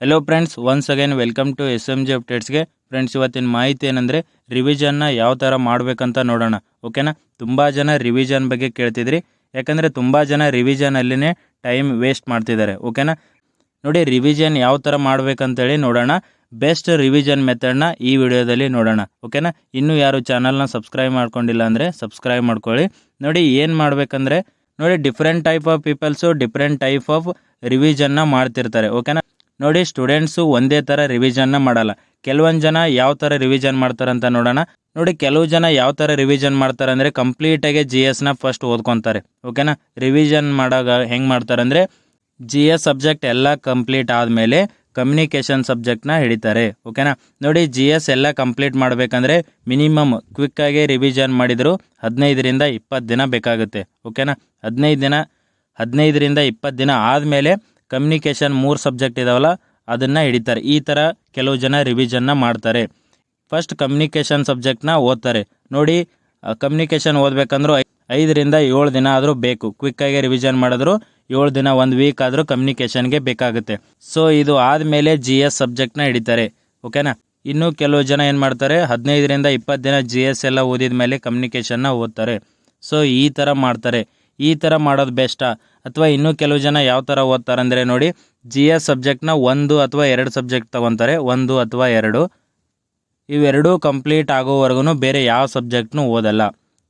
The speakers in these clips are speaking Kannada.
Hello friends, once again welcome to SMG ಅಪ್ಡೇಟ್ಸ್ಗೆ. ಫ್ರೆಂಡ್ಸ್, ಇವತ್ತಿನ ಮಾಹಿತಿ ಏನಂದರೆ ರಿವಿಷನ್ನ ಯಾವ ಥರ ಮಾಡಬೇಕಂತ ನೋಡೋಣ. ಓಕೆನಾ. ತುಂಬ ಜನ ರಿವಿಷನ್ ಬಗ್ಗೆ ಕೇಳ್ತಿದ್ರಿ, ಯಾಕಂದರೆ ತುಂಬ ಜನ ರಿವಿಷನಲ್ಲಿನೇ ಟೈಮ್ ವೇಸ್ಟ್ ಮಾಡ್ತಿದ್ದಾರೆ. ಓಕೆನಾ. ನೋಡಿ, ರಿವಿಷನ್ ಯಾವ ಥರ ಮಾಡಬೇಕಂತೇಳಿ ನೋಡೋಣ. ಬೆಸ್ಟ್ ರಿವಿಷನ್ ಮೆಥಡ್ನ ಈ ವಿಡಿಯೋದಲ್ಲಿ ನೋಡೋಣ. ಓಕೆನಾ. ಇನ್ನೂ ಯಾರು ಚಾನಲ್ನ ಸಬ್ಸ್ಕ್ರೈಬ್ ಮಾಡ್ಕೊಂಡಿಲ್ಲ ಅಂದರೆ ಸಬ್ಸ್ಕ್ರೈಬ್ ಮಾಡ್ಕೊಳ್ಳಿ. ನೋಡಿ, ಏನು ಮಾಡಬೇಕಂದ್ರೆ ನೋಡಿ, different type of peoples different type of ರಿವಿಷನ್ನ ಮಾಡ್ತಿರ್ತಾರೆ. ಓಕೆನಾ. ನೋಡಿ, ಸ್ಟೂಡೆಂಟ್ಸು ಒಂದೇ ಥರ ರಿವಿಷನ್ನ ಮಾಡಲ್ಲ. ಕೆಲವೊಂದು ಜನ ಯಾವ ಥರ ರಿವಿಷನ್ ಮಾಡ್ತಾರಂತ ನೋಡೋಣ. ನೋಡಿ, ಕೆಲವು ಜನ ಯಾವ ಥರ ರಿವಿಷನ್ ಮಾಡ್ತಾರೆ ಅಂದರೆ ಕಂಪ್ಲೀಟಾಗಿ GSನ ಫಸ್ಟ್ ಓದ್ಕೊತಾರೆ. ಓಕೆನಾ. ರಿವಿಷನ್ ಮಾಡಾಗ ಹೆಂಗೆ ಮಾಡ್ತಾರೆ ಅಂದರೆ GS ಸಬ್ಜೆಕ್ಟ್ ಎಲ್ಲ ಕಂಪ್ಲೀಟ್ ಆದಮೇಲೆ ಕಮ್ಯುನಿಕೇಷನ್ ಸಬ್ಜೆಕ್ಟ್ನ ಹಿಡಿತಾರೆ. ಓಕೆನಾ. ನೋಡಿ, GS ಎಲ್ಲ ಕಂಪ್ಲೀಟ್ ಮಾಡಬೇಕಂದ್ರೆ ಮಿನಿಮಮ್ ಕ್ವಿಕ್ಕಾಗಿ ರಿವಿಷನ್ ಮಾಡಿದ್ರು 15ರಿಂದ 20 ದಿನ ಬೇಕಾಗುತ್ತೆ. ಓಕೆನಾ. 15ರಿಂದ 20 ದಿನ ಆದಮೇಲೆ ಕಮ್ಯುನಿಕೇಷನ್ 3 ಸಬ್ಜೆಕ್ಟ್ ಇದಾವಲ್ಲ ಅದನ್ನು ಹಿಡಿತಾರೆ. ಈ ಥರ ಕೆಲವು ಜನ ರಿವಿಷನ್ನ ಮಾಡ್ತಾರೆ. ಫಸ್ಟ್ ಕಮ್ಯುನಿಕೇಷನ್ ಸಬ್ಜೆಕ್ಟ್ನ ಓದ್ತಾರೆ. ನೋಡಿ, ಕಮ್ಯುನಿಕೇಷನ್ ಓದಬೇಕಂದ್ರೂ 5ರಿಂದ 7 ದಿನ ಆದರೂ ಬೇಕು. ಕ್ವಿಕ್ಕಾಗಿ ರಿವಿಷನ್ ಮಾಡಿದ್ರು 7 ದಿನ, 1 ವೀಕ್ ಆದರೂ ಕಮ್ಯುನಿಕೇಷನ್ಗೆ ಬೇಕಾಗುತ್ತೆ. ಸೊ ಇದು ಆದಮೇಲೆ GS ಸಬ್ಜೆಕ್ಟ್ನ ಹಿಡಿತಾರೆ. ಓಕೆನಾ. ಇನ್ನೂ ಕೆಲವು ಜನ ಏನು ಮಾಡ್ತಾರೆ, 15ರಿಂದ 20 ದಿನ GS ಎಲ್ಲ ಓದಿದ ಮೇಲೆ ಕಮ್ಯುನಿಕೇಷನ್ನ ಓದ್ತಾರೆ. ಸೊ ಈ ಥರ ಮಾಡ್ತಾರೆ. ಈ ಥರ ಮಾಡೋದು ಬೆಸ್ಟಾ, ಅಥವಾ ಇನ್ನೂ ಕೆಲವು ಜನ ಯಾವ ಥರ ಓದ್ತಾರೆ ಅಂದರೆ ನೋಡಿ, GS ಸಬ್ಜೆಕ್ಟ್ನ 1 ಅಥವಾ 2 ಸಬ್ಜೆಕ್ಟ್ ತೊಗೊತಾರೆ. 1 ಅಥವಾ 2 ಇವೆರಡೂ ಕಂಪ್ಲೀಟ್ ಆಗೋವರೆಗೂ ಬೇರೆ ಯಾವ ಸಬ್ಜೆಕ್ಟ್ನೂ ಓದಲ್ಲ.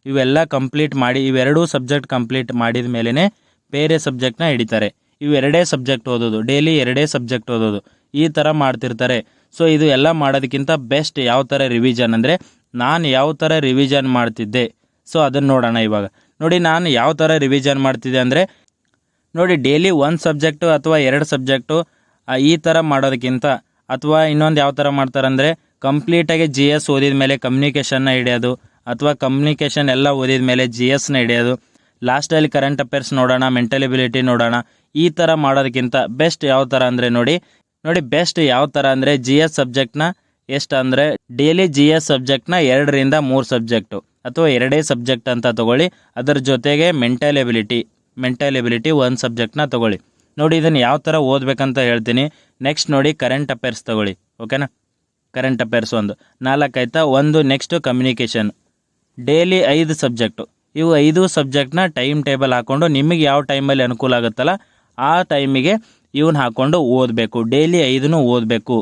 ಇವೆಲ್ಲ ಕಂಪ್ಲೀಟ್ ಮಾಡಿ, ಇವೆರಡೂ ಸಬ್ಜೆಕ್ಟ್ ಕಂಪ್ಲೀಟ್ ಮಾಡಿದ ಮೇಲೇ ಬೇರೆ ಸಬ್ಜೆಕ್ಟ್ನ ಹಿಡಿತಾರೆ. ಇವೆರಡೇ ಸಬ್ಜೆಕ್ಟ್ ಓದೋದು, ಡೈಲಿ 2 ಸಬ್ಜೆಕ್ಟ್ ಓದೋದು, ಈ ಥರ ಮಾಡ್ತಿರ್ತಾರೆ. ಸೊ ಇದು ಎಲ್ಲ ಮಾಡೋದಕ್ಕಿಂತ ಬೆಸ್ಟ್ ಯಾವ ಥರ ರಿವಿಷನ್ ಅಂದರೆ ನಾನು ಯಾವ ಥರ ರಿವಿಷನ್ ಮಾಡ್ತಿದ್ದೆ. ಸೊ ಅದನ್ನು ನೋಡೋಣ ಇವಾಗ. ನೋಡಿ, ನಾನು ಯಾವ ಥರ ರಿವಿಷನ್ ಮಾಡ್ತಿದ್ದೆ ಅಂದರೆ ನೋಡಿ, ಡೈಲಿ 1 ಸಬ್ಜೆಕ್ಟು ಅಥವಾ 2 ಸಬ್ಜೆಕ್ಟು ಈ ಥರ ಮಾಡೋದಕ್ಕಿಂತ, ಅಥವಾ ಇನ್ನೊಂದು ಯಾವ ಥರ ಮಾಡ್ತಾರೆ ಅಂದರೆ ಕಂಪ್ಲೀಟಾಗಿ GS ಓದಿದ ಮೇಲೆ ಕಮ್ಯುನಿಕೇಷನ್ನ ಹಿಡಿಯೋದು, ಅಥವಾ ಕಮ್ಯುನಿಕೇಷನ್ ಎಲ್ಲ ಓದಿದ ಮೇಲೆ GSನ ಹಿಡಿಯೋದು, ಲಾಸ್ಟಲ್ಲಿ ಕರೆಂಟ್ ಅಫೇರ್ಸ್ ನೋಡೋಣ, ಮೆಂಟಲ್ ಎಬಿಲಿಟಿ ನೋಡೋಣ. ಈ ಥರ ಮಾಡೋದಕ್ಕಿಂತ ಬೆಸ್ಟ್ ಯಾವ ಥರ ಅಂದರೆ ನೋಡಿ ಬೆಸ್ಟ್ ಯಾವ ಥರ ಅಂದರೆ GS ಸಬ್ಜೆಕ್ಟ್ನ ಎಷ್ಟು ಅಂದರೆ ಡೈಲಿ GS ಸಬ್ಜೆಕ್ಟ್ನ 2ರಿಂದ 3 ಸಬ್ಜೆಕ್ಟು ಅಥವಾ 2 ಸಬ್ಜೆಕ್ಟ್ ಅಂತ ತೊಗೊಳ್ಳಿ. ಅದರ ಜೊತೆಗೆ ಮೆಂಟಲ್ ಎಬಿಲಿಟಿ 1 ಸಬ್ಜೆಕ್ಟ್ನ ತೊಗೊಳ್ಳಿ. ನೋಡಿ, ಇದನ್ನು ಯಾವ ಥರ ಓದಬೇಕಂತ ಹೇಳ್ತೀನಿ. ನೆಕ್ಸ್ಟ್ ನೋಡಿ, ಕರೆಂಟ್ ಅಫೇರ್ಸ್ ತೊಗೊಳ್ಳಿ. ಓಕೆನಾ. ಕರೆಂಟ್ ಅಫೇರ್ಸ್ 4 ಆಯ್ತಾ. Next communication, daily 5 subject. ಇವು 5 ಸಬ್ಜೆಕ್ಟ್ನ ಟೈಮ್ ಟೇಬಲ್ ಹಾಕ್ಕೊಂಡು ನಿಮಗೆ ಯಾವ ಟೈಮಲ್ಲಿ ಅನುಕೂಲ ಆಗುತ್ತಲ್ಲ ಆ ಟೈಮಿಗೆ ಇವನ್ನ ಹಾಕ್ಕೊಂಡು ಓದಬೇಕು. ಡೈಲಿ 5 ಓದಬೇಕು.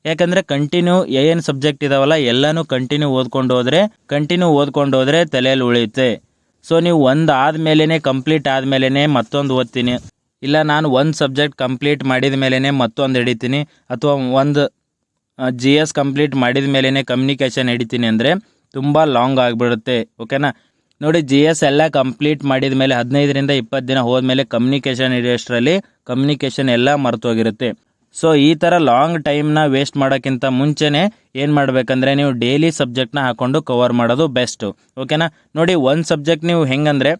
ಯಾಕಂದರೆ ಕಂಟಿನ್ಯೂ ಏನು ಸಬ್ಜೆಕ್ಟ್ ಇದಾವಲ್ಲ ಎಲ್ಲನೂ ಕಂಟಿನ್ಯೂ ಓದ್ಕೊಂಡು ಹೋದರೆ ತಲೆಯಲ್ಲಿ ಉಳಿಯುತ್ತೆ. ಸೊ ನೀವು ಒಂದು ಆದಮೇಲೆ ಕಂಪ್ಲೀಟ್ ಆದಮೇಲೆ ಮತ್ತೊಂದು ಓದ್ತೀನಿ, ಇಲ್ಲ ನಾನು 1 ಸಬ್ಜೆಕ್ಟ್ ಕಂಪ್ಲೀಟ್ ಮಾಡಿದ ಮೇಲೇ ಮತ್ತೊಂದು ಹಿಡಿತೀನಿ, ಅಥವಾ ಒಂದು GS ಕಂಪ್ಲೀಟ್ ಮಾಡಿದ ಮೇಲೇ ಕಮ್ಯುನಿಕೇಷನ್ ಹಿಡಿತೀನಿ ಅಂದರೆ ತುಂಬ ಲಾಂಗ್ ಆಗಿಬಿಡುತ್ತೆ. ಓಕೆನಾ. ನೋಡಿ, GS ಎಲ್ಲ ಕಂಪ್ಲೀಟ್ ಮಾಡಿದ ಮೇಲೆ 15ರಿಂದ 20 ದಿನ ಹೋದ್ಮೇಲೆ ಕಮ್ಯುನಿಕೇಷನ್ ಹಿಡಿಯೋಷ್ಟರಲ್ಲಿ ಕಮ್ಯುನಿಕೇಷನ್ ಎಲ್ಲ ಮರ್ತೋಗಿರುತ್ತೆ. ಸೊ ಈ ಥರ ಲಾಂಗ್ ಟೈಮ್ನ ವೇಸ್ಟ್ ಮಾಡೋಕ್ಕಿಂತ ಮುಂಚೆನೇ ಏನು ಮಾಡಬೇಕಂದ್ರೆ ನೀವು ಡೈಲಿ ಸಬ್ಜೆಕ್ಟ್ನ ಹಾಕ್ಕೊಂಡು ಕವರ್ ಮಾಡೋದು ಬೆಸ್ಟು. ಓಕೆನಾ. ನೋಡಿ, 1 ಸಬ್ಜೆಕ್ಟ್ ನೀವು ಹೆಂಗಂದರೆ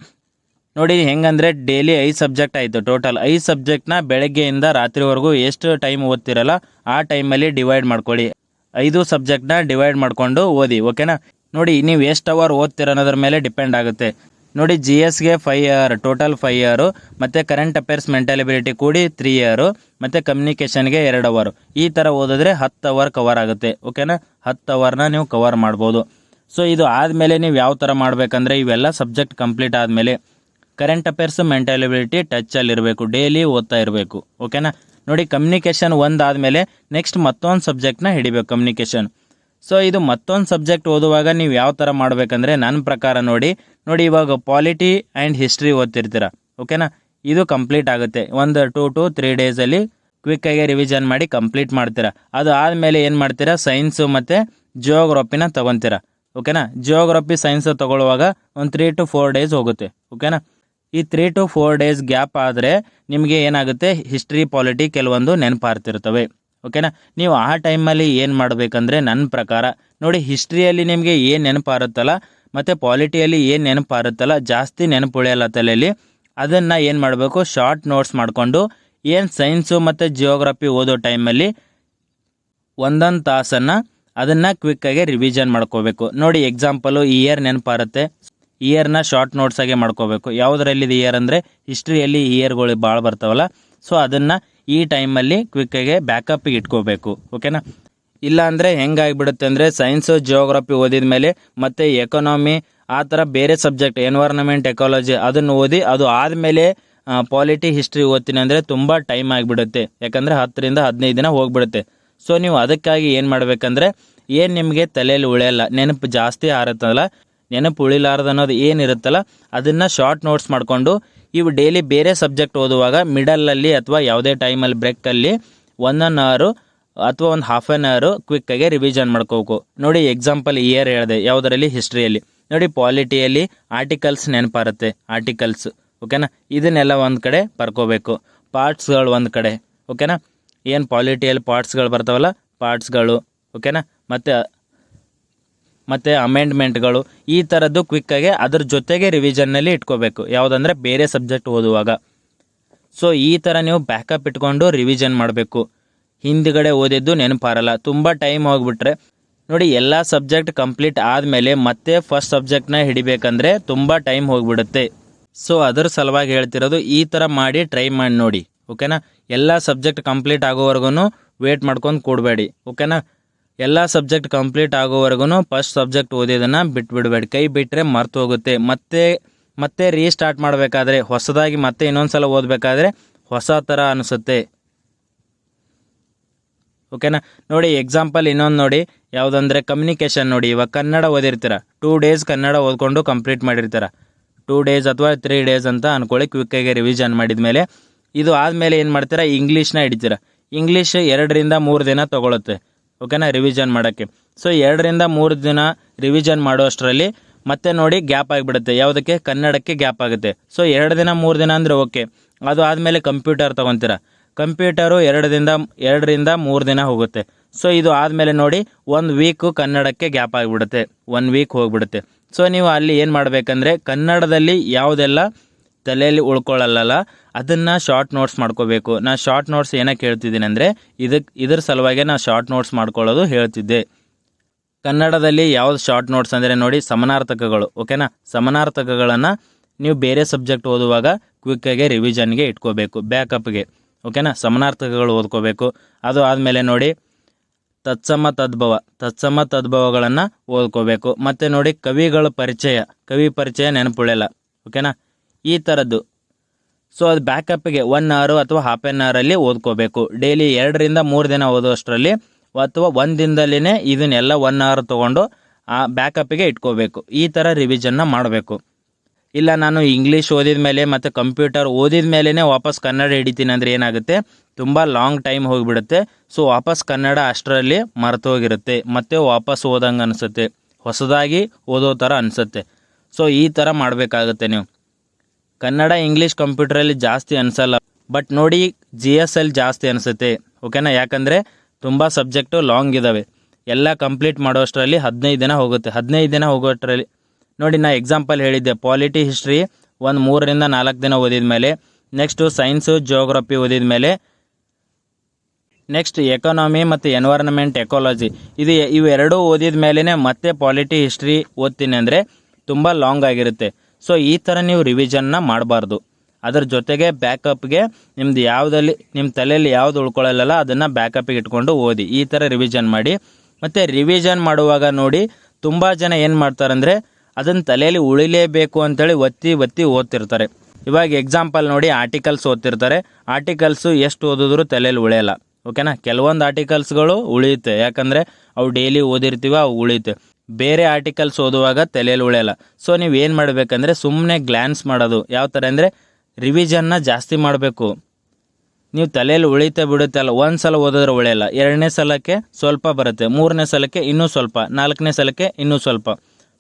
ಡೈಲಿ 5 ಸಬ್ಜೆಕ್ಟ್ ಆಯಿತು. ಟೋಟಲ್ 5 ಸಬ್ಜೆಕ್ಟ್ನ ಬೆಳಗ್ಗೆಯಿಂದ ರಾತ್ರಿವರೆಗೂ ಎಷ್ಟು ಟೈಮ್ ಓದ್ತಿರಲ್ಲ ಆ ಟೈಮಲ್ಲಿ ಡಿವೈಡ್ ಮಾಡ್ಕೊಳ್ಳಿ. 5 ಸಬ್ಜೆಕ್ಟ್ನ ಡಿವೈಡ್ ಮಾಡಿಕೊಂಡು ಓದಿ. ಓಕೆನಾ. ನೋಡಿ, ನೀವು ಎಷ್ಟು ಅವರ್ ಓದ್ತೀರ ಅನ್ನೋದ್ರ ಮೇಲೆ ಡಿಪೆಂಡ್ ಆಗುತ್ತೆ. ನೋಡಿ, GSಗೆ 5 ಇಯರ್, ಟೋಟಲ್ 5 ಇಯರು, ಮತ್ತು ಕರೆಂಟ್ ಅಫೇರ್ಸ್ ಮೆಂಟಲ್ ಎಬಿಲಿಟಿ ಕೂಡಿ 3 ಇಯರು, ಮತ್ತು ಕಮ್ಯುನಿಕೇಷನ್ಗೆ 2 ಅವರ್. ಈ ಥರ ಓದಿದ್ರೆ 10 ಅವರ್ ಕವರ್ ಆಗುತ್ತೆ. ಓಕೆನಾ. 10 ಅವರ್ನ ನೀವು ಕವರ್ ಮಾಡ್ಬೋದು. ಸೊ ಇದು ಆದಮೇಲೆ ನೀವು ಯಾವ ಥರ ಮಾಡಬೇಕಂದ್ರೆ ಇವೆಲ್ಲ ಸಬ್ಜೆಕ್ಟ್ ಕಂಪ್ಲೀಟ್ ಆದಮೇಲೆ ಕರೆಂಟ್ ಅಫೇರ್ಸ್ ಮೆಂಟಲ್ ಎಬಿಲಿಟಿ ಟಚ್ಚಲ್ಲಿರಬೇಕು, ಡೈಲಿ ಓದ್ತಾ ಇರಬೇಕು. ಓಕೆನಾ. ನೋಡಿ, ಕಮ್ಯುನಿಕೇಷನ್ 1 ಆದಮೇಲೆ ನೆಕ್ಸ್ಟ್ ಮತ್ತೊಂದು ಸಬ್ಜೆಕ್ಟ್ನ ಹಿಡಿಬೇಕು, ಕಮ್ಯುನಿಕೇಷನ್. ಸೊ ಇದು ಮತ್ತೊಂದು ಸಬ್ಜೆಕ್ಟ್ ಓದುವಾಗ ನೀವು ಯಾವ ಥರ ಮಾಡಬೇಕಂದ್ರೆ ನನ್ನ ಪ್ರಕಾರ ನೋಡಿ ಇವಾಗ ಪಾಲಿಟಿ ಆ್ಯಂಡ್ ಹಿಸ್ಟ್ರಿ ಓದ್ತಿರ್ತೀರ. ಓಕೆನಾ. ಇದು ಕಂಪ್ಲೀಟ್ ಆಗುತ್ತೆ. 1 2 to 3 ಡೇಸಲ್ಲಿ ಕ್ವಿಕ್ಕಾಗಿ ರಿವಿಷನ್ ಮಾಡಿ ಕಂಪ್ಲೀಟ್ ಮಾಡ್ತೀರಾ. ಅದು ಆದಮೇಲೆ ಏನು ಮಾಡ್ತೀರಾ, ಸೈನ್ಸು ಮತ್ತು ಜಿಯೋಗ್ರಫಿನ ತೊಗೊತೀರಾ. ಓಕೆನಾ. ಜಿಯೋಗ್ರಫಿ ಸೈನ್ಸ್ ತೊಗೊಳ್ಳುವಾಗ ಒಂದು 3 to 4 ಡೇಸ್ ಹೋಗುತ್ತೆ. ಓಕೆನಾ. ಈ 3 to 4 ಡೇಸ್ ಗ್ಯಾಪ್ ಆದರೆ ನಿಮಗೆ ಏನಾಗುತ್ತೆ, ಹಿಸ್ಟ್ರಿ ಪಾಲಿಟಿ ಕೆಲವೊಂದು ನೆನಪಾರ್ತಿರ್ತವೆ. ಓಕೆನಾ. ನೀವು ಆ ಟೈಮಲ್ಲಿ ಏನು ಮಾಡಬೇಕಂದ್ರೆ ನನ್ನ ಪ್ರಕಾರ ನೋಡಿ, ಹಿಸ್ಟ್ರಿಯಲ್ಲಿ ನಿಮಗೆ ಏನು ನೆನಪಾರುತ್ತಲ್ಲ ಮತ್ತು ಪಾಲಿಟಿಯಲ್ಲಿ ಏನು ನೆನಪಾರುತ್ತಲ್ಲ, ಜಾಸ್ತಿ ನೆನಪು ಉಳಿಯಲ್ಲ ತಲೆಯಲ್ಲಿ. ಅದನ್ನು ಏನು ಮಾಡಬೇಕು, ಶಾರ್ಟ್ ನೋಟ್ಸ್ ಮಾಡಿಕೊಂಡು ಏನು ಸೈನ್ಸು ಮತ್ತು ಜಿಯೋಗ್ರಫಿ ಓದೋ ಟೈಮಲ್ಲಿ 1 ತಾಸನ್ನು ಅದನ್ನು ಕ್ವಿಕ್ಕಾಗಿ ರಿವಿಷನ್ ಮಾಡ್ಕೋಬೇಕು. ನೋಡಿ, ಎಕ್ಸಾಂಪಲು ಈ ಇಯರ್ ನೆನಪಾರುತ್ತೆ, ಇಯರ್ನ ಶಾರ್ಟ್ ನೋಟ್ಸಾಗೆ ಮಾಡ್ಕೋಬೇಕು. ಯಾವುದರಲ್ಲಿ ಇಯರ್ ಅಂದರೆ ಹಿಸ್ಟ್ರಿಯಲ್ಲಿ ಇಯರ್ಗಳು ಭಾಳ ಬರ್ತಾವಲ್ಲ, ಸೊ ಅದನ್ನು ಈ ಟೈಮಲ್ಲಿ ಕ್ವಿಕ್ಕಾಗೆ ಬ್ಯಾಕಪ್ಪಿಗೆ ಇಟ್ಕೋಬೇಕು. ಓಕೆನಾ. ಇಲ್ಲ ಅಂದರೆ ಹೆಂಗಾಗಿಬಿಡುತ್ತೆ ಅಂದರೆ ಸೈನ್ಸು ಜಿಯೋಗ್ರಫಿ ಓದಿದ ಮೇಲೆ ಮತ್ತು ಎಕನಾಮಿ ಆ ಥರ ಬೇರೆ ಸಬ್ಜೆಕ್ಟ್ ಎನ್ವೈರ್ನಮೆಂಟ್ ಎಕಾಲಜಿ ಅದನ್ನು ಓದಿ ಅದು ಆದಮೇಲೆ ಪಾಲಿಟಿ ಹಿಸ್ಟ್ರಿ ಓದ್ತೀನಿ ಅಂದರೆ ತುಂಬ ಟೈಮ್ ಆಗಿಬಿಡುತ್ತೆ. ಯಾಕಂದರೆ 10ರಿಂದ 15 ದಿನ ಹೋಗ್ಬಿಡುತ್ತೆ. ಸೊ ನೀವು ಅದಕ್ಕಾಗಿ ಏನು ಮಾಡಬೇಕಂದ್ರೆ ಏನು ನಿಮಗೆ ತಲೆಯಲ್ಲಿ ಉಳಿಯಲ್ಲ, ನೆನಪು ಜಾಸ್ತಿ ಆರುತ್ತಲ್ಲ, ನೆನಪು ಉಳಿಲಾರ್ದು ಅನ್ನೋದು ಏನಿರುತ್ತಲ್ಲ ಅದನ್ನು ಶಾರ್ಟ್ ನೋಟ್ಸ್ ಮಾಡಿಕೊಂಡು ಇವು ಡೈಲಿ ಬೇರೆ ಸಬ್ಜೆಕ್ಟ್ ಓದುವಾಗ ಮಿಡಲಲ್ಲಿ ಅಥವಾ ಯಾವುದೇ ಟೈಮಲ್ಲಿ ಬ್ರೇಕಲ್ಲಿ 1 ಅವರ್ ಅಥವಾ ಒಂದು ಹಾಫ್ ಆನ್ ಅವರ್ ಕ್ವಿಕ್ಕಾಗಿ ರಿವಿಷನ್ ಮಾಡ್ಕೋಬೇಕು. ನೋಡಿ ಎಕ್ಸಾಂಪಲ್ ಇಯರ್ ಹೇಳಿದೆ ಯಾವುದರಲ್ಲಿ, ಹಿಸ್ಟ್ರಿಯಲ್ಲಿ. ನೋಡಿ ಪಾಲಿಟಿಯಲ್ಲಿ ಆರ್ಟಿಕಲ್ಸ್ ನೆನಪಾರುತ್ತೆ, ಆರ್ಟಿಕಲ್ಸ್. ಓಕೆನಾ. ಇದನ್ನೆಲ್ಲ ಒಂದು ಕಡೆ ಬರ್ಕೋಬೇಕು. ಪಾರ್ಟ್ಸ್ಗಳು ಒಂದು ಕಡೆ. ಓಕೆನಾ. ಏನು ಪಾಲಿಟಿಯಲ್ಲಿ ಪಾರ್ಟ್ಸ್ಗಳು ಬರ್ತಾವಲ್ಲ, ಪಾರ್ಟ್ಸ್ಗಳು. ಓಕೆನಾ. ಮತ್ತು ಅಮೆಂಡ್ಮೆಂಟ್ಗಳು ಈ ಥರದ್ದು ಕ್ವಿಕ್ಕಾಗಿ ಅದ್ರ ಜೊತೆಗೆ ರಿವಿಷನ್ನಲ್ಲಿ ಇಟ್ಕೋಬೇಕು, ಯಾವುದಂದ್ರೆ ಬೇರೆ ಸಬ್ಜೆಕ್ಟ್ ಓದುವಾಗ. ಸೊ ಈ ಥರ ನೀವು ಬ್ಯಾಕಪ್ ಇಟ್ಕೊಂಡು ರಿವಿಷನ್ ಮಾಡಬೇಕು. ಹಿಂದ್ಗಡೆ ಓದಿದ್ದು ನೆನಪಾರಲ್ಲ, ತುಂಬ ಟೈಮ್ ಹೋಗ್ಬಿಟ್ರೆ. ನೋಡಿ ಎಲ್ಲ ಸಬ್ಜೆಕ್ಟ್ ಕಂಪ್ಲೀಟ್ ಆದಮೇಲೆ ಮತ್ತೆ ಫಸ್ಟ್ ಸಬ್ಜೆಕ್ಟ್ನ ಹಿಡಿಬೇಕಂದ್ರೆ ತುಂಬ ಟೈಮ್ ಹೋಗಿಬಿಡುತ್ತೆ. ಸೊ ಅದ್ರ ಸಲುವಾಗಿ ಹೇಳ್ತಿರೋದು ಈ ಥರ ಮಾಡಿ ಟ್ರೈ ಮಾಡಿ ನೋಡಿ. ಓಕೆನಾ. ಎಲ್ಲ ಸಬ್ಜೆಕ್ಟ್ ಕಂಪ್ಲೀಟ್ ಆಗೋವರೆಗೂ ವೇಟ್ ಮಾಡ್ಕೊಂಡು ಕೊಡಬೇಡಿ. ಓಕೆನಾ. ಎಲ್ಲ ಸಬ್ಜೆಕ್ಟ್ ಕಂಪ್ಲೀಟ್ ಆಗೋವರೆಗೂ ಫಸ್ಟ್ ಸಬ್ಜೆಕ್ಟ್ ಓದಿದ್ದನ್ನು ಬಿಟ್ಬಿಡಬೇಡಿ. ಕೈ ಬಿಟ್ಟರೆ ಮರ್ತು ಹೋಗುತ್ತೆ. ಮತ್ತೆ ರೀಸ್ಟಾರ್ಟ್ ಮಾಡಬೇಕಾದ್ರೆ ಹೊಸದಾಗಿ ಮತ್ತೆ ಇನ್ನೊಂದು ಸಲ ಓದಬೇಕಾದ್ರೆ ಹೊಸ ಥರ ಅನಿಸುತ್ತೆ. ಓಕೆನಾ. ನೋಡಿ ಎಕ್ಸಾಂಪಲ್ ಇನ್ನೊಂದು ನೋಡಿ, ಯಾವುದಂದ್ರೆ ಕಮ್ಯುನಿಕೇಷನ್. ನೋಡಿ ಇವಾಗ ಕನ್ನಡ ಓದಿರ್ತೀರ, 2 days ಕನ್ನಡ ಓದ್ಕೊಂಡು ಕಂಪ್ಲೀಟ್ ಮಾಡಿರ್ತೀರ. 2 days ಅಥವಾ 3 days ಅಂತ ಅನ್ಕೊಳ್ಳಿ. ಕ್ವಿಕ್ಕಾಗಿ ರಿವಿಷನ್ ಮಾಡಿದ ಮೇಲೆ ಇದು ಆದಮೇಲೆ ಏನು ಮಾಡ್ತೀರಾ, ಇಂಗ್ಲೀಷ್ನ ಹಿಡಿತೀರ. ಇಂಗ್ಲೀಷ್ 2ರಿಂದ 3 ದಿನ ತೊಗೊಳುತ್ತೆ. ಓಕೆನಾ, ರಿವಿಷನ್ ಮಾಡೋಕ್ಕೆ. ಸೊ 2ರಿಂದ 3 ದಿನ ರಿವಿಷನ್ ಮಾಡೋ ಅಷ್ಟರಲ್ಲಿ ಮತ್ತೆ ನೋಡಿ ಗ್ಯಾಪ್ ಆಗಿಬಿಡುತ್ತೆ. ಯಾವುದಕ್ಕೆ, ಕನ್ನಡಕ್ಕೆ ಗ್ಯಾಪ್ ಆಗುತ್ತೆ. ಸೊ 2 ದಿನ 3 ದಿನ ಅಂದರೆ ಓಕೆ. ಅದು ಆದಮೇಲೆ ಕಂಪ್ಯೂಟರ್ ತೊಗೊತೀರ. ಕಂಪ್ಯೂಟರು 2ರಿಂದ 3 ದಿನ ಹೋಗುತ್ತೆ. ಸೊ ಇದು ಆದಮೇಲೆ ನೋಡಿ 1 ವೀಕು ಕನ್ನಡಕ್ಕೆ ಗ್ಯಾಪ್ ಆಗಿಬಿಡುತ್ತೆ, 1 ವೀಕ್ ಹೋಗ್ಬಿಡುತ್ತೆ. ಸೊ ನೀವು ಅಲ್ಲಿ ಏನು ಮಾಡಬೇಕಂದ್ರೆ ಕನ್ನಡದಲ್ಲಿ ಯಾವುದೆಲ್ಲ ತಲೆಯಲ್ಲಿ ಉಳ್ಕೊಳ್ಳಲ್ಲ ಅದನ್ನು ಶಾರ್ಟ್ ನೋಟ್ಸ್ ಮಾಡ್ಕೋಬೇಕು. ನಾನು ಶಾರ್ಟ್ ನೋಟ್ಸ್ ಏನಕ್ಕೆ ಹೇಳ್ತಿದ್ದೀನಿ ಅಂದರೆ ಇದ್ರ ಸಲುವಾಗಿ ನಾನು ಶಾರ್ಟ್ ನೋಟ್ಸ್ ಮಾಡ್ಕೊಳ್ಳೋದು ಹೇಳ್ತಿದ್ದೆ. ಕನ್ನಡದಲ್ಲಿ ಯಾವ್ದು ಶಾರ್ಟ್ ನೋಟ್ಸ್ ಅಂದರೆ ನೋಡಿ ಸಮಾನಾರ್ಥಕಗಳು. ಓಕೆನಾ. ಸಮಾನಾರ್ಥಕಗಳನ್ನು ನೀವು ಬೇರೆ ಸಬ್ಜೆಕ್ಟ್ ಓದುವಾಗ ಕ್ವಿಕ್ಕಾಗಿ ರಿವಿಷನ್ಗೆ ಇಟ್ಕೋಬೇಕು, ಬ್ಯಾಕಪ್ಗೆ. ಓಕೆನಾ. ಸಮಾನಾರ್ಥಕಗಳು ಓದ್ಕೋಬೇಕು. ಅದು ಆದಮೇಲೆ ನೋಡಿ ತತ್ಸಮ ತದ್ಭವಗಳನ್ನು ಓದ್ಕೋಬೇಕು. ಮತ್ತು ನೋಡಿ ಕವಿ ಪರಿಚಯ ನೆನಪುಳಿಯಲ್ಲ. ಓಕೆನಾ. ಈ ಥರದ್ದು. ಸೊ ಅದು ಬ್ಯಾಕಪ್ಗೆ 1 hour ಅಥವಾ ಹಾಫ್ ಆನ್ ಅವರಲ್ಲಿ ಓದ್ಕೋಬೇಕು. ಡೈಲಿ 2ರಿಂದ 3 ದಿನ ಓದೋಷ್ಟರಲ್ಲಿ ಅಥವಾ 1 ದಿನದಲ್ಲಿನೇ ಇದನ್ನೆಲ್ಲ 1 hour ತೊಗೊಂಡು ಆ ಬ್ಯಾಕಪ್ಗೆ ಇಟ್ಕೋಬೇಕು. ಈ ಥರ ರಿವಿಷನ್ನ ಮಾಡಬೇಕು. ಇಲ್ಲ ನಾನು ಇಂಗ್ಲೀಷ್ ಓದಿದ ಮೇಲೆ ಮತ್ತು ಕಂಪ್ಯೂಟರ್ ಓದಿದ ಮೇಲೇ ವಾಪಸ್ ಕನ್ನಡ ಹಿಡಿತೀನಿ ಅಂದರೆ ಏನಾಗುತ್ತೆ, ತುಂಬ ಲಾಂಗ್ ಟೈಮ್ ಹೋಗಿಬಿಡುತ್ತೆ. ಸೊ ವಾಪಸ್ ಕನ್ನಡ ಅಷ್ಟರಲ್ಲಿ ಮರೆತೋಗಿರುತ್ತೆ. ಮತ್ತೆ ವಾಪಸ್ ಓದಂಗೆ ಅನಿಸುತ್ತೆ, ಹೊಸದಾಗಿ ಓದೋ ಥರ ಅನಿಸುತ್ತೆ. ಸೊ ಈ ಥರ ಮಾಡಬೇಕಾಗುತ್ತೆ ನೀವು. ಕನ್ನಡ ಇಂಗ್ಲೀಷ್ ಕಂಪ್ಯೂಟರಲ್ಲಿ ಜಾಸ್ತಿ ಅನಿಸಲ್ಲ, ಬಟ್ ನೋಡಿ GSL ಜಾಸ್ತಿ ಅನಿಸುತ್ತೆ. ಓಕೆನಾ. ಯಾಕಂದರೆ ತುಂಬ ಸಬ್ಜೆಕ್ಟು ಲಾಂಗ್ ಇದ್ದಾವೆ. ಎಲ್ಲ ಕಂಪ್ಲೀಟ್ ಮಾಡೋಷ್ಟರಲ್ಲಿ 15 ದಿನ ಹೋಗುತ್ತೆ. 15 ದಿನ ಹೋಗೋಷ್ಟರಲ್ಲಿ ನೋಡಿ ನಾ ಎಕ್ಸಾಂಪಲ್ ಹೇಳಿದ್ದೆ, ಪಾಲಿಟಿ ಹಿಸ್ಟ್ರಿ 3ರಿಂದ 4 ದಿನ ಓದಿದ ಮೇಲೆ, ನೆಕ್ಸ್ಟು ಸೈನ್ಸು ಜಿಯೋಗ್ರಫಿ ಓದಿದ ಮೇಲೆ, ನೆಕ್ಸ್ಟ್ ಎಕಾನಮಿ ಮತ್ತು ಎನ್ವೈರ್ನಮೆಂಟ್ ಎಕಾಲಜಿ ಇವೆರಡೂ ಓದಿದ ಮೇಲೇ ಮತ್ತೆ ಪಾಲಿಟಿ ಹಿಸ್ಟ್ರಿ ಓದ್ತೀನಿ ಅಂದರೆ ತುಂಬ ಲಾಂಗ್ ಆಗಿರುತ್ತೆ. ಸೊ ಈ ಥರ ನೀವು ರಿವಿಷನ್ನ ಮಾಡಬಾರ್ದು. ಅದರ ಜೊತೆಗೆ ಬ್ಯಾಕಪ್ಗೆ ನಿಮ್ಮ ತಲೆಯಲ್ಲಿ ಯಾವುದು ಉಳ್ಕೊಳ್ಳಲ್ಲ ಅದನ್ನು ಬ್ಯಾಕಪ್ಗೆ ಇಟ್ಕೊಂಡು ಓದಿ. ಈ ಥರ ರಿವಿಷನ್ ಮಾಡಿ. ಮತ್ತು ರಿವಿಷನ್ ಮಾಡುವಾಗ ನೋಡಿ ತುಂಬ ಜನ ಏನು ಮಾಡ್ತಾರಂದರೆ ಅದನ್ನು ತಲೆಯಲ್ಲಿ ಉಳಿಲೇಬೇಕು ಅಂತೇಳಿ ಒತ್ತಿ ಓದ್ತಿರ್ತಾರೆ. ಇವಾಗ ಎಕ್ಸಾಂಪಲ್ ನೋಡಿ ಆರ್ಟಿಕಲ್ಸ್ ಓದ್ತಿರ್ತಾರೆ. ಆರ್ಟಿಕಲ್ಸು ಎಷ್ಟು ಓದಿದ್ರು ತಲೆಯಲ್ಲಿ ಉಳಿಯಲ್ಲ. ಓಕೆನಾ. ಕೆಲವೊಂದು ಆರ್ಟಿಕಲ್ಸ್ಗಳು ಉಳಿಯುತ್ತೆ, ಯಾಕಂದರೆ ಅವು ಡೈಲಿ ಓದಿರ್ತೀವ, ಅವು ಉಳಿಯುತ್ತೆ. ಬೇರೆ ಆರ್ಟಿಕಲ್ಸ್ ಓದುವಾಗ ತಲೆಯಲ್ಲಿ ಉಳಿಯಲ್ಲ. ಸೊ ನೀವು ಏನು ಮಾಡಬೇಕಂದ್ರೆ ಸುಮ್ಮನೆ ಗ್ಲ್ಯಾನ್ಸ್ ಮಾಡೋದು. ಯಾವ ಥರ ಅಂದರೆ ರಿವಿಷನ್ನ ಜಾಸ್ತಿ ಮಾಡಬೇಕು. ನೀವು ತಲೆಯಲ್ಲಿ ಉಳಿತೆ ಬಿಡುತ್ತೆ ಅಲ್ಲ, 1 ಸಲ ಓದಿದ್ರೆ ಉಳಿಯಲ್ಲ, 2ನೇ ಸಲಕ್ಕೆ ಸ್ವಲ್ಪ ಬರುತ್ತೆ, 3ನೇ ಸಲಕ್ಕೆ ಇನ್ನೂ ಸ್ವಲ್ಪ, 4ನೇ ಸಲಕ್ಕೆ ಇನ್ನೂ ಸ್ವಲ್ಪ.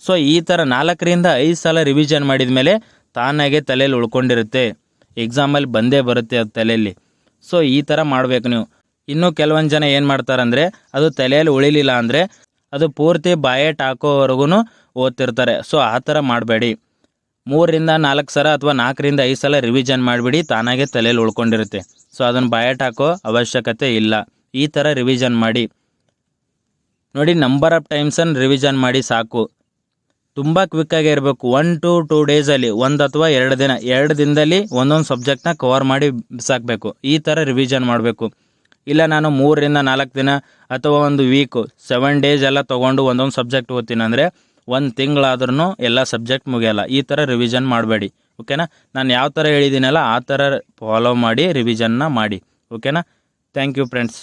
ಸೊ ಈ ಥರ 4ರಿಂದ 5 ಸಲ ರಿವಿಷನ್ ಮಾಡಿದ ಮೇಲೆ ತಾನಾಗೆ ತಲೆಯಲ್ಲಿ ಉಳ್ಕೊಂಡಿರುತ್ತೆ. ಎಕ್ಸಾಮಲ್ಲಿ ಬಂದೇ ಬರುತ್ತೆ ಅದು ತಲೆಯಲ್ಲಿ. ಸೊ ಈ ಥರ ಮಾಡಬೇಕು ನೀವು. ಇನ್ನೂ ಕೆಲವೊಂದು ಜನ ಏನು ಮಾಡ್ತಾರಂದರೆ ಅದು ತಲೆಯಲ್ಲಿ ಉಳಿಲಿಲ್ಲ ಅಂದರೆ ಅದು ಪೂರ್ತಿ ಬಾಯೇಟ್ ಹಾಕೋವರೆಗೂ ಓದ್ತಿರ್ತಾರೆ. ಸೊ ಆ ಥರ ಮಾಡಬೇಡಿ. 3ರಿಂದ 4 ಸಲ ಅಥವಾ 4ರಿಂದ 5 ಸಲ ರಿವಿಷನ್ ಮಾಡಿಬಿಡಿ, ತಾನಾಗೆ ತಲೆಯಲ್ಲಿ ಉಳ್ಕೊಂಡಿರುತ್ತೆ. ಸೊ ಅದನ್ನು ಬಾಯೇಟ್ ಹಾಕೋ ಅವಶ್ಯಕತೆ ಇಲ್ಲ. ಈ ಥರ ರಿವಿಷನ್ ಮಾಡಿ ನೋಡಿ. ನಂಬರ್ ಆಫ್ ಟೈಮ್ಸನ್ನು ರಿವಿಷನ್ ಮಾಡಿ ಸಾಕು. ತುಂಬ ಕ್ವಿಕ್ಕಾಗಿ ಇರಬೇಕು. 1 to 2 ಡೇಸಲ್ಲಿ, 1 ಅಥವಾ 2 ದಿನದಲ್ಲಿ ಒಂದೊಂದು ಸಬ್ಜೆಕ್ಟ್ನ ಕವರ್ ಮಾಡಿ ಸಾಕಬೇಕು. ಈ ಥರ ರಿವಿಷನ್ ಮಾಡಬೇಕು. ಇಲ್ಲ ನಾನು 3 ರಿಂದ 4 ದಿನ ಅಥವಾ ಒಂದು ವೀಕು 7 ಡೇಸ್ ಎಲ್ಲ ತೊಗೊಂಡು ಒಂದೊಂದು ಸಬ್ಜೆಕ್ಟ್ ಓದ್ತೀನಿ ಅಂದರೆ 1 ತಿಂಗಳಾದ್ರೂ ಎಲ್ಲ ಸಬ್ಜೆಕ್ಟ್ ಮುಗಿಯಲ್ಲ. ಈ ಥರ ರಿವಿಷನ್ ಮಾಡಬೇಡಿ. ಓಕೆನಾ? ನಾನು ಯಾವ ಥರ ಹೇಳಿದ್ದೀನಲ್ಲ ಆ ಥರ ಫಾಲೋ ಮಾಡಿ ರಿವಿಷನ್ನ ಮಾಡಿ. ಓಕೆನಾ? Thank you friends.